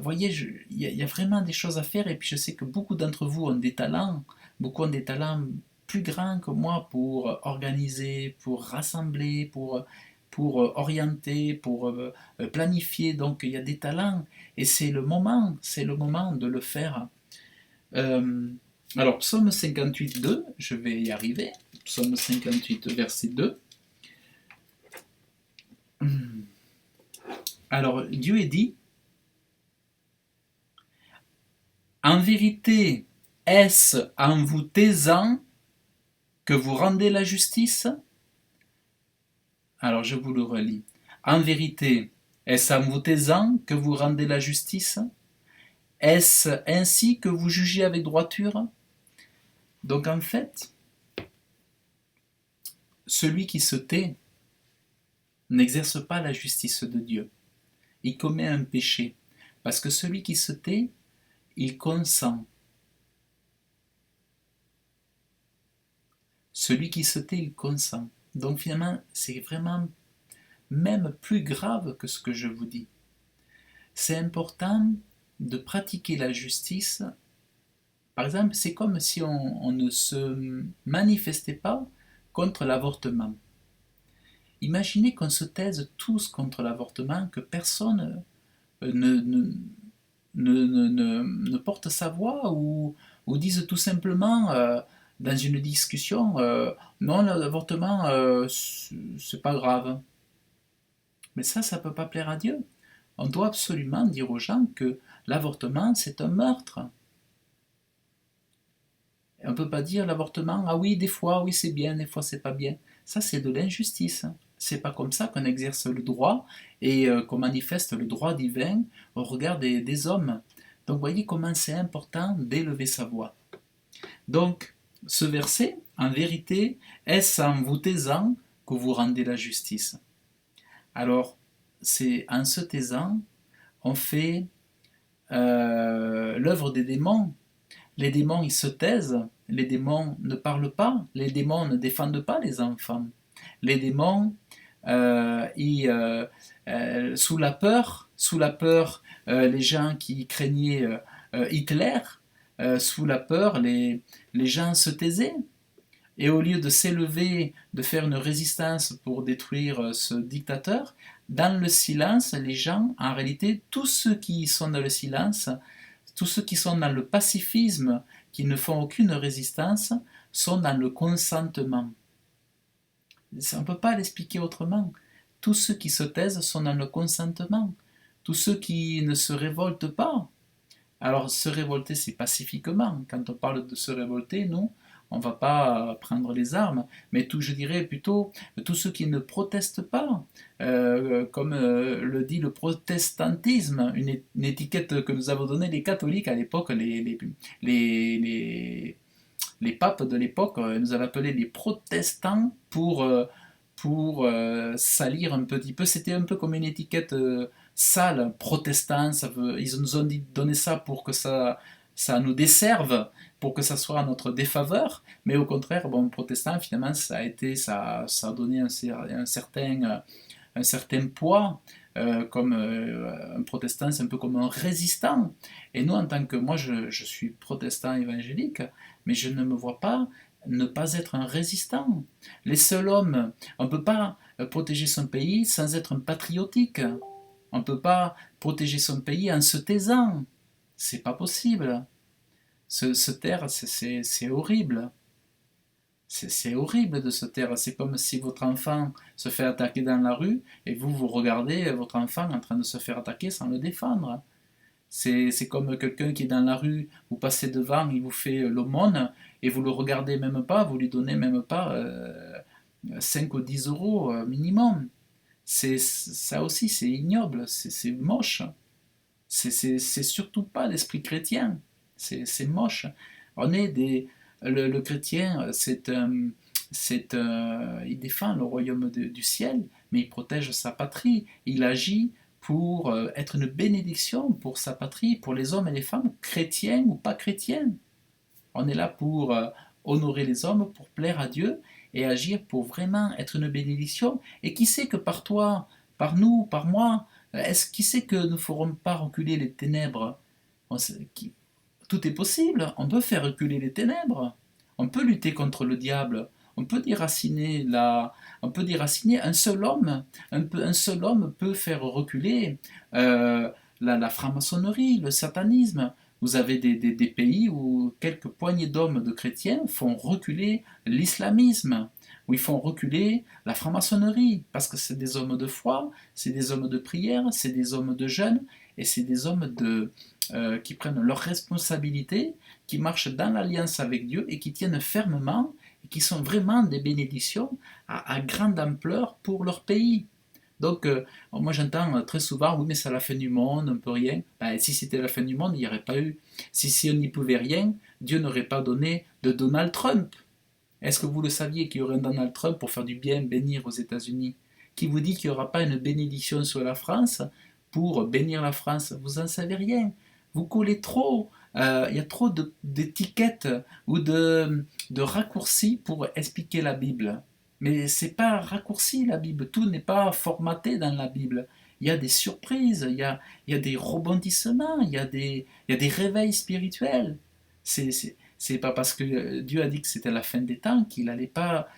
voyez, il y a vraiment des choses à faire, et puis je sais que beaucoup d'entre vous ont des talents, beaucoup ont des talents plus grands que moi pour organiser, pour rassembler, pour orienter, pour planifier, donc il y a des talents, et c'est le moment de le faire. Euh, alors, psaume 58, 2, je vais y arriver. Psaume 58, verset 2. Alors, Dieu est dit, en vérité, est-ce en vous taisant que vous rendez la justice? Alors, je vous le relis. En vérité, est-ce en vous taisant que vous rendez la justice? Est-ce ainsi que vous jugez avec droiture? Donc, en fait, celui qui se tait n'exerce pas la justice de Dieu. Il commet un péché. Parce que celui qui se tait, il consent. Celui qui se tait, il consent. Donc finalement, c'est vraiment même plus grave que ce que je vous dis. C'est important de pratiquer la justice, par exemple, c'est comme si on ne se manifestait pas contre l'avortement. Imaginez qu'on se taise tous contre l'avortement, que personne ne porte sa voix ou dise tout simplement dans une discussion non, l'avortement, c'est pas grave. Mais ça peut pas plaire à Dieu. On doit absolument dire aux gens que l'avortement, c'est un meurtre. Et on ne peut pas dire l'avortement, ah oui, des fois, oui, c'est bien, des fois, c'est pas bien. Ça, c'est de l'injustice. C'est pas comme ça qu'on exerce le droit et qu'on manifeste le droit divin au regard des hommes. Donc, voyez comment c'est important d'élever sa voix. Donc, ce verset, en vérité, est-ce en vous taisant que vous rendez la justice? Alors, c'est en se taisant, on fait l'œuvre des démons. Les démons, ils se taisent, les démons ne parlent pas, les démons ne défendent pas les enfants. Les démons, sous la peur, les gens qui craignaient Hitler, sous la peur, les gens se taisaient. Et au lieu de s'élever, de faire une résistance pour détruire ce dictateur, dans le silence, les gens, en réalité, tous ceux qui sont dans le silence, tous ceux qui sont dans le pacifisme, qui ne font aucune résistance, sont dans le consentement. On ne peut pas l'expliquer autrement. Tous ceux qui se taisent sont dans le consentement. Tous ceux qui ne se révoltent pas. Alors, se révolter, c'est pacifiquement. Quand on parle de se révolter, nous, on ne va pas prendre les armes, mais je dirais plutôt tous ceux qui ne protestent pas, comme le dit le protestantisme, une étiquette que nous avons donnée les catholiques à l'époque, les papes de l'époque nous avaient appelés les protestants pour salir un petit peu. C'était un peu comme une étiquette sale, protestant. Ils nous ont donné ça pour que ça nous desserve, pour que ça soit à notre défaveur. Mais au contraire, bon, protestant, finalement, ça a donné un certain poids. Comme un protestant, c'est un peu comme un résistant. Et nous, en tant que moi, je suis protestant évangélique, mais je ne me vois pas ne pas être un résistant. Les seuls hommes, on ne peut pas protéger son pays sans être un patriotique. On ne peut pas protéger son pays en se taisant. C'est pas possible. Se taire, c'est horrible. C'est horrible de se taire. C'est comme si votre enfant se fait attaquer dans la rue et vous regardez votre enfant en train de se faire attaquer sans le défendre. C'est comme quelqu'un qui est dans la rue, vous passez devant, il vous fait l'aumône et vous le regardez même pas, vous lui donnez même pas 5 ou 10 euros minimum. Ça aussi, c'est ignoble, c'est moche. C'est surtout pas l'esprit chrétien. C'est moche. On est des, le chrétien, il défend le royaume du ciel, mais il protège sa patrie. Il agit pour être une bénédiction pour sa patrie, pour les hommes et les femmes, chrétiens ou pas chrétiens. On est là pour honorer les hommes, pour plaire à Dieu et agir pour vraiment être une bénédiction. Et qui sait que par toi, par nous, par moi, qui sait que nous ne ferons pas reculer les ténèbres? Tout est possible, on peut faire reculer les ténèbres, on peut lutter contre le diable, on peut déraciner un seul homme, un seul homme peut faire reculer la franc-maçonnerie, le satanisme. Vous avez des pays où quelques poignées d'hommes de chrétiens font reculer l'islamisme, où ils font reculer la franc-maçonnerie, parce que c'est des hommes de foi, c'est des hommes de prière, c'est des hommes de jeûne, et c'est des hommes qui prennent leurs responsabilités, qui marchent dans l'alliance avec Dieu et qui tiennent fermement, et qui sont vraiment des bénédictions à grande ampleur pour leur pays. Donc, moi j'entends très souvent, oui, mais c'est la fin du monde, on ne peut rien. Ben, si c'était la fin du monde, il n'y aurait pas eu. Si on n'y pouvait rien, Dieu n'aurait pas donné de Donald Trump. Est-ce que vous le saviez qu'il y aurait un Donald Trump pour faire du bien, bénir aux États-Unis? Qui vous dit qu'il n'y aura pas une bénédiction sur la France pour bénir la France? Vous n'en savez rien. Vous collez trop. Il y a trop d'étiquettes ou de raccourcis pour expliquer la Bible. Mais c'est pas raccourci la Bible, tout n'est pas formaté dans la Bible. il y a des surprises, il y a des rebondissements, il y a des réveils spirituels. C'est pas parce que Dieu a dit que c'était la fin des temps qu'il allait pas,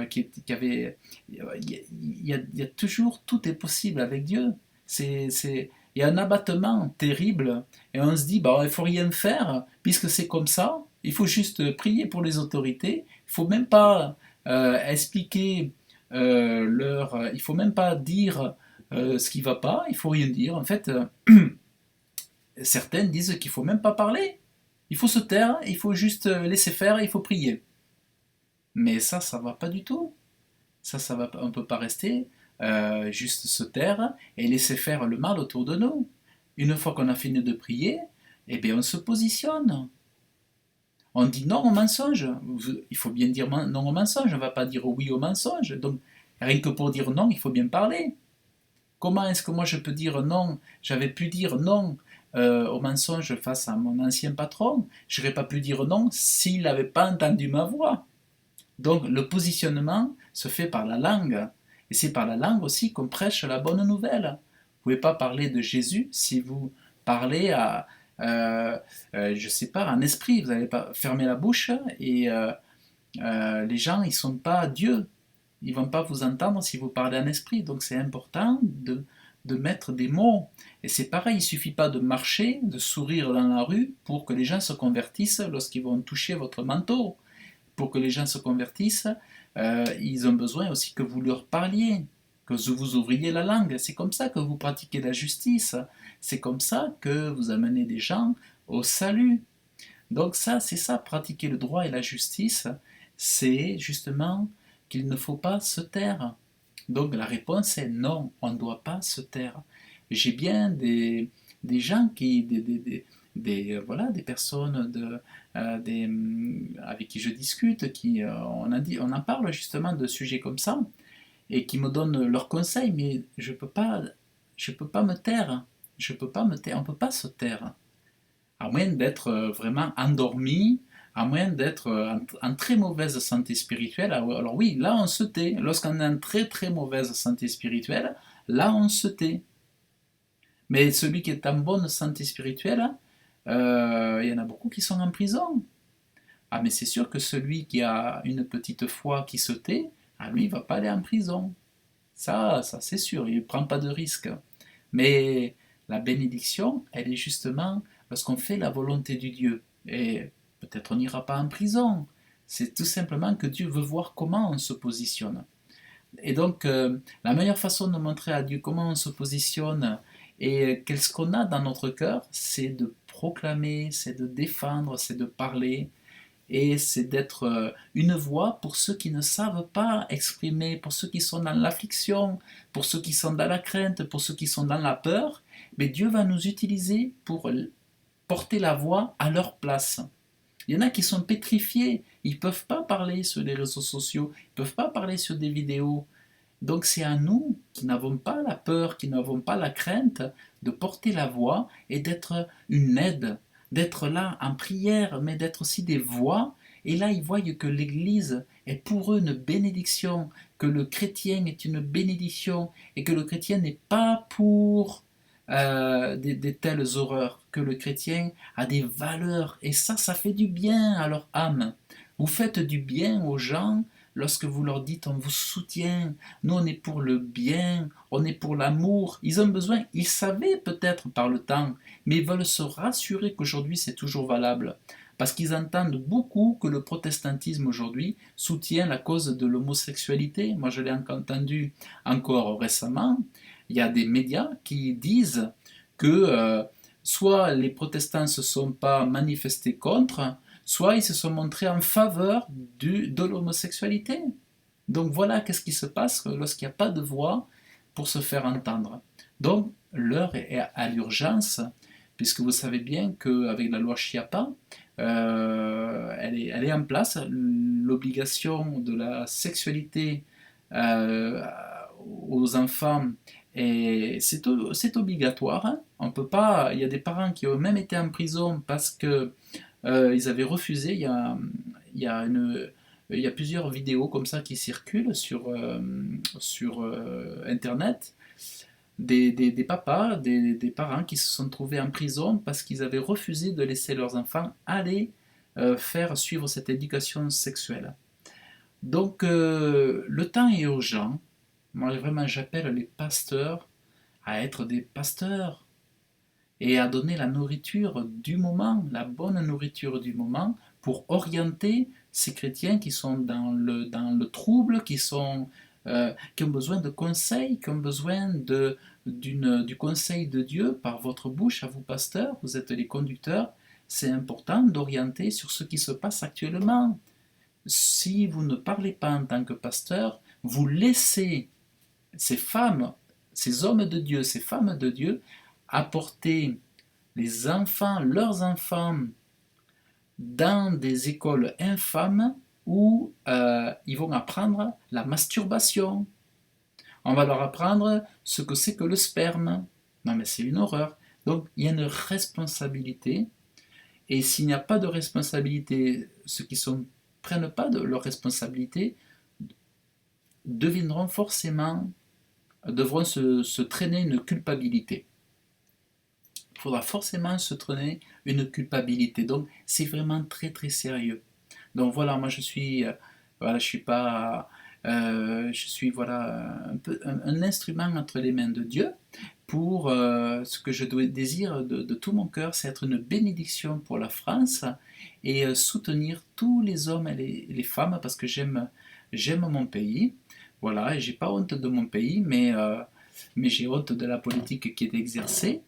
qu'il y avait, il y a toujours, tout est possible avec Dieu. Il y a un abattement terrible et on se dit, bah, il faut rien faire puisque c'est comme ça. Il faut juste prier pour les autorités. Il faut même pas expliquer il faut même pas dire ce qui va pas. Il faut rien dire. En fait, certaines disent qu'il faut même pas parler. Il faut se taire. Il faut juste laisser faire. Il faut prier. Mais ça va pas du tout. Ça va. On peut pas rester juste se taire et laisser faire le mal autour de nous. Une fois qu'on a fini de prier, eh bien on se positionne. On dit non au mensonge. Il faut bien dire non au mensonge. On ne va pas dire oui au mensonge. Donc, rien que pour dire non, il faut bien parler. Comment est-ce que moi je peux dire non? J'avais pu dire non au mensonge face à mon ancien patron. Je n'aurais pas pu dire non s'il n'avait pas entendu ma voix. Donc, le positionnement se fait par la langue. Et c'est par la langue aussi qu'on prêche la bonne nouvelle. Vous ne pouvez pas parler de Jésus si vous parlez à, je ne sais pas, un esprit. Vous n'allez pas fermer la bouche et les gens, ils ne sont pas Dieu. Ils ne vont pas vous entendre si vous parlez en esprit. Donc c'est important de mettre des mots. Et c'est pareil, il ne suffit pas de marcher, de sourire dans la rue pour que les gens se convertissent lorsqu'ils vont toucher votre manteau. Pour que les gens se convertissent, ils ont besoin aussi que vous leur parliez, que vous ouvriez la langue. C'est comme ça que vous pratiquez la justice. C'est comme ça que vous amenez des gens au salut. Donc ça, c'est ça, pratiquer le droit et la justice, c'est justement qu'il ne faut pas se taire. Donc la réponse est non, on ne doit pas se taire. J'ai bien des gens qui, voilà, des personnes avec qui je discute, on en parle justement de sujets comme ça, et qui me donnent leurs conseils, mais je peux pas me taire. Je peux pas me taire, on ne peut pas se taire à moins d'être vraiment endormi, à moins d'être en très mauvaise santé spirituelle. Alors oui, là on se tait. Lorsqu'on est en très très mauvaise santé spirituelle, là on se tait. Mais celui qui est en bonne santé spirituelle, il y en a beaucoup qui sont en prison. Ah mais c'est sûr que celui qui a une petite foi qui se tait, ah, lui il ne va pas aller en prison. Ça c'est sûr, il ne prend pas de risque. Mais la bénédiction, elle est justement lorsqu'on fait la volonté du Dieu. Et peut-être on n'ira pas en prison. C'est tout simplement que Dieu veut voir comment on se positionne. Et donc, la meilleure façon de montrer à Dieu comment on se positionne et qu'est-ce qu'on a dans notre cœur, c'est de proclamer, c'est de défendre, c'est de parler, et c'est d'être une voix pour ceux qui ne savent pas exprimer, pour ceux qui sont dans l'affliction, pour ceux qui sont dans la crainte, pour ceux qui sont dans la peur. Mais Dieu va nous utiliser pour porter la voix à leur place. Il y en a qui sont pétrifiés, ils ne peuvent pas parler sur les réseaux sociaux, ils ne peuvent pas parler sur des vidéos. Donc c'est à nous qui n'avons pas la peur, qui n'avons pas la crainte, de porter la voix et d'être une aide, d'être là en prière, mais d'être aussi des voix. Et là, ils voient que l'Église est pour eux une bénédiction, que le chrétien est une bénédiction, et que le chrétien n'est pas pour des telles horreurs, que le chrétien a des valeurs, et ça fait du bien à leur âme. Vous faites du bien aux gens lorsque vous leur dites on vous soutient, nous on est pour le bien, on est pour l'amour. Ils ont besoin, ils savaient peut-être par le temps, mais ils veulent se rassurer qu'aujourd'hui c'est toujours valable. Parce qu'ils entendent beaucoup que le protestantisme aujourd'hui soutient la cause de l'homosexualité. Moi je l'ai entendu encore récemment. Il y a des médias qui disent que soit les protestants ne se sont pas manifestés contre, soit ils se sont montrés en faveur de l'homosexualité. Donc voilà qu'est-ce qui se passe lorsqu'il n'y a pas de voix pour se faire entendre. Donc l'heure est à l'urgence, puisque vous savez bien qu'avec la loi Chiappa, elle est en place, l'obligation de la sexualité aux enfants, et c'est obligatoire. Hein. On peut pas. Il y a des parents qui ont même été en prison parce que ils avaient refusé. Il y a une, il y a plusieurs vidéos comme ça qui circulent sur Internet des papas, des parents qui se sont trouvés en prison parce qu'ils avaient refusé de laisser leurs enfants aller faire suivre cette éducation sexuelle. Donc le temps est urgent. Moi vraiment j'appelle les pasteurs à être des pasteurs et à donner la nourriture du moment, la bonne nourriture du moment pour orienter ces chrétiens qui sont dans le trouble, qui ont besoin de conseils, qui ont besoin du conseil de Dieu par votre bouche à vous pasteurs, vous êtes les conducteurs, c'est important d'orienter sur ce qui se passe actuellement. Si vous ne parlez pas en tant que pasteur, vous laissez ces femmes, ces hommes de Dieu, ces femmes de Dieu, apporter les enfants, leurs enfants, dans des écoles infâmes où ils vont apprendre la masturbation. On va leur apprendre ce que c'est que le sperme. Non mais c'est une horreur. Donc il y a une responsabilité. Et s'il n'y a pas de responsabilité, ceux qui ne prennent pas de leur responsabilité deviendront forcément, devront se traîner une culpabilité. Il faudra forcément se traîner une culpabilité. Donc c'est vraiment très très sérieux. Donc voilà, moi je suis, voilà, je suis pas, je suis voilà un instrument entre les mains de Dieu pour ce que je désire de tout mon cœur, c'est être une bénédiction pour la France et soutenir tous les hommes et les femmes parce que j'aime mon pays. Voilà, et j'ai pas honte de mon pays, mais j'ai honte de la politique qui est exercée.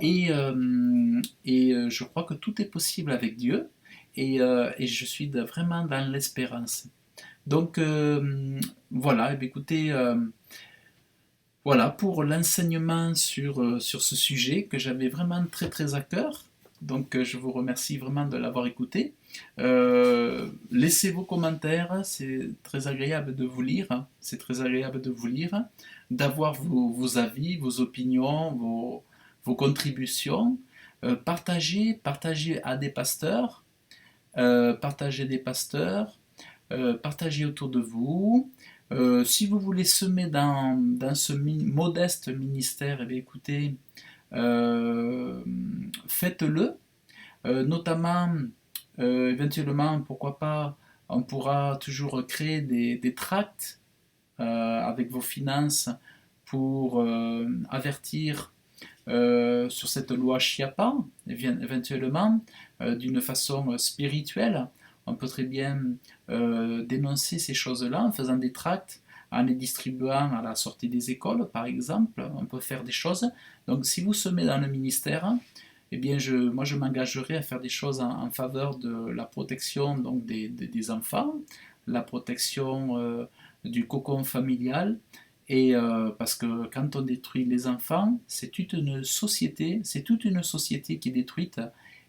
Et je crois que tout est possible avec Dieu. Et je suis vraiment dans l'espérance. Donc voilà, et bien, écoutez, voilà pour l'enseignement sur ce sujet que j'avais vraiment très très à cœur. Donc je vous remercie vraiment de l'avoir écouté. Laissez vos commentaires, c'est très agréable de vous lire. C'est très agréable de vous lire, d'avoir vos avis, vos opinions, vos contributions. Partagez à des pasteurs, partagez des pasteurs, partagez autour de vous. Si vous voulez semer dans ce modeste ministère, eh bien, écoutez, faites-le. Notamment, éventuellement, pourquoi pas, on pourra toujours créer des tracts avec vos finances pour avertir sur cette loi Chiappa, éventuellement, d'une façon spirituelle. On peut très bien dénoncer ces choses-là en faisant des tracts, en les distribuant à la sortie des écoles, par exemple. On peut faire des choses. Donc, si vous semez dans le ministère, eh bien, moi, je m'engagerai à faire des choses en faveur de la protection donc, des enfants, la protection du cocon familial, et parce que quand on détruit les enfants, c'est toute une société qui est détruite.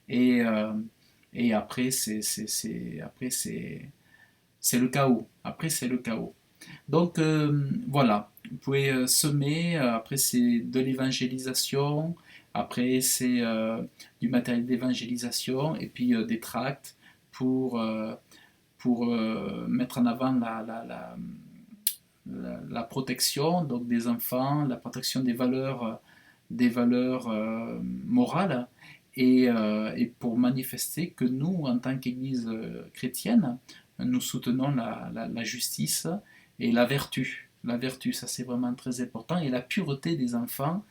Et, après, c'est le chaos. Après, c'est le chaos. Donc voilà, vous pouvez semer. Après, c'est de l'évangélisation. Après, c'est du matériel d'évangélisation et puis des tracts pour, mettre en avant la protection donc des enfants, la protection des valeurs morales et pour manifester que nous, en tant qu'Église chrétienne, nous soutenons la justice et la vertu. La vertu, ça c'est vraiment très important. Et la pureté des enfants,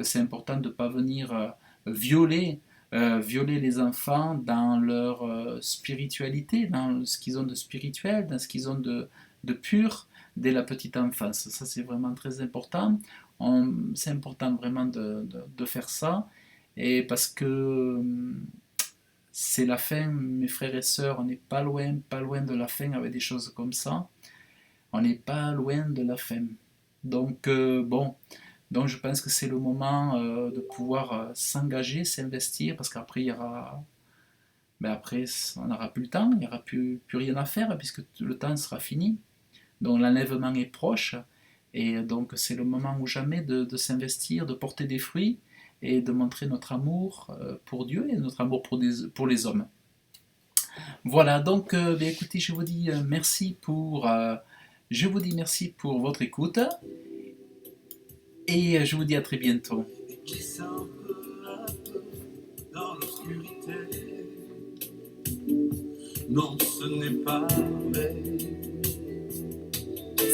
c'est important de ne pas venir violer les enfants dans leur spiritualité, dans ce qu'ils ont de spirituel, dans ce qu'ils ont de pur dès la petite enfance. Ça, c'est vraiment très important. C'est important vraiment de faire ça. Et parce que c'est la fin, mes frères et sœurs, on n'est pas loin de la fin avec des choses comme ça. On n'est pas loin de la fin. Donc, bon, donc je pense que c'est le moment de pouvoir s'engager, s'investir, parce qu'après, il y aura. Ben après, on n'aura plus le temps, il n'y aura plus rien à faire, puisque le temps sera fini. Donc l'enlèvement est proche, et donc c'est le moment ou jamais de s'investir, de porter des fruits, et de montrer notre amour pour Dieu et notre amour pour les hommes. Voilà, donc bien, écoutez, je vous dis merci pour votre écoute, Et je vous dis à très bientôt. Glisse un peu à peu dans l'obscurité. Non, ce n'est pas vrai.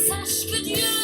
Sache que Dieu